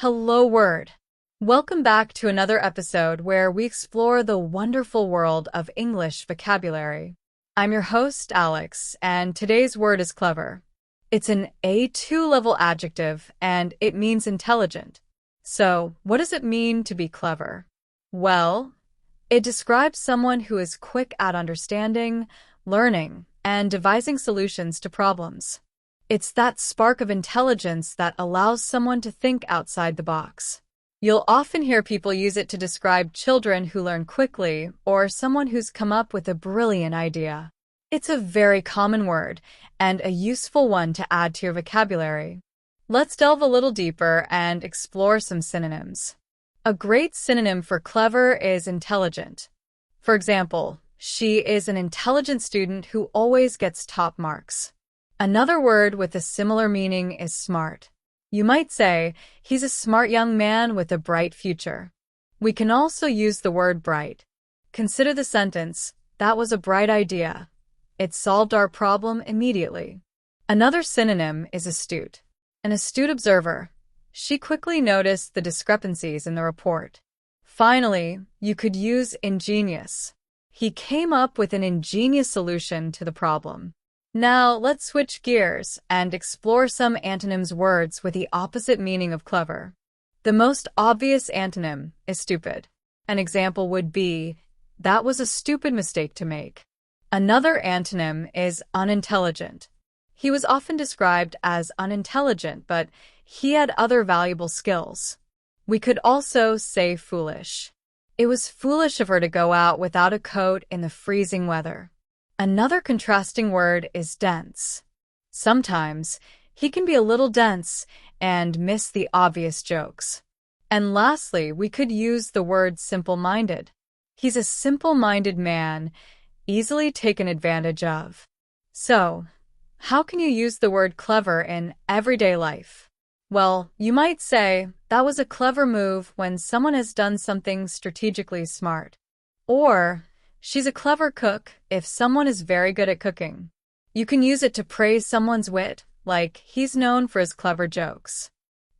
Hello, word. Welcome back to another episode where we explore the wonderful world of English vocabulary. I'm your host, Alex, and today's word is clever. It's an A2 level adjective, and it means intelligent. So, what does it mean to be clever? Well, it describes someone who is quick at understanding, learning, and devising solutions to problems. It's that spark of intelligence that allows someone to think outside the box. You'll often hear people use it to describe children who learn quickly or someone who's come up with a brilliant idea. It's a very common word and a useful one to add to your vocabulary. Let's delve a little deeper and explore some synonyms. A great synonym for clever is intelligent. For example, she is an intelligent student who always gets top marks. Another word with a similar meaning is smart. You might say, he's a smart young man with a bright future. We can also use the word bright. Consider the sentence, that was a bright idea. It solved our problem immediately. Another synonym is astute. An astute observer. She quickly noticed the discrepancies in the report. Finally, you could use ingenious. He came up with an ingenious solution to the problem. Now, let's switch gears and explore some antonyms words with the opposite meaning of clever. The most obvious antonym is stupid. An example would be, that was a stupid mistake to make. Another antonym is unintelligent. He was often described as unintelligent, but he had other valuable skills. We could also say foolish. It was foolish of her to go out without a coat in the freezing weather. Another contrasting word is dense. Sometimes, he can be a little dense and miss the obvious jokes. And lastly, we could use the word simple-minded. He's a simple-minded man, easily taken advantage of. So, how can you use the word clever in everyday life? Well, you might say, that was a clever move when someone has done something strategically smart. Or, she's a clever cook if someone is very good at cooking. You can use it to praise someone's wit, like he's known for his clever jokes.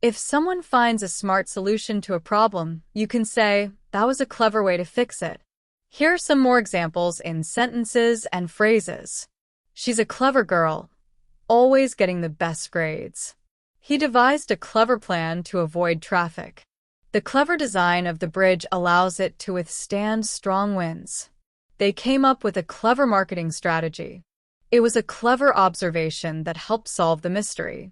If someone finds a smart solution to a problem, you can say, that was a clever way to fix it. Here are some more examples in sentences and phrases. She's a clever girl, always getting the best grades. He devised a clever plan to avoid traffic. The clever design of the bridge allows it to withstand strong winds. They came up with a clever marketing strategy. It was a clever observation that helped solve the mystery.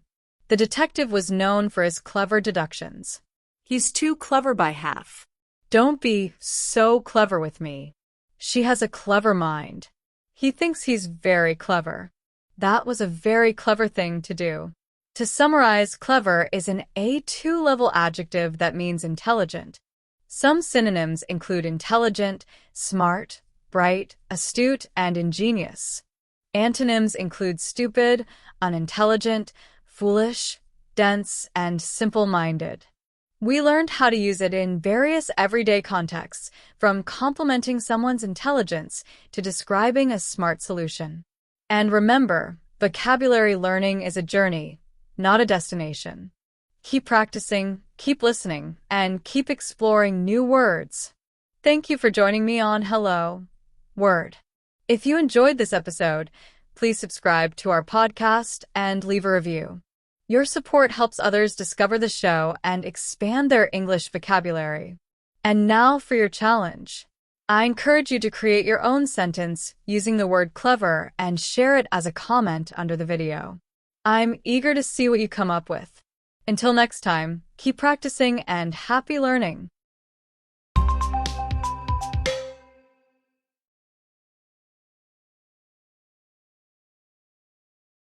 The detective was known for his clever deductions. He's too clever by half. Don't be so clever with me. She has a clever mind. He thinks he's very clever. That was a very clever thing to do. To summarize, clever is an A2 level adjective that means intelligent. Some synonyms include intelligent, smart, bright, astute, and ingenious. Antonyms include stupid, unintelligent, foolish, dense, and simple-minded. We learned how to use it in various everyday contexts, from complimenting someone's intelligence to describing a smart solution. And remember, vocabulary learning is a journey, not a destination. Keep practicing, keep listening, and keep exploring new words. Thank you for joining me on Hello, Word. If you enjoyed this episode, please subscribe to our podcast and leave a review. Your support helps others discover the show and expand their English vocabulary. And now for your challenge. I encourage you to create your own sentence using the word clever and share it as a comment under the video. I'm eager to see what you come up with. Until next time, keep practicing and happy learning.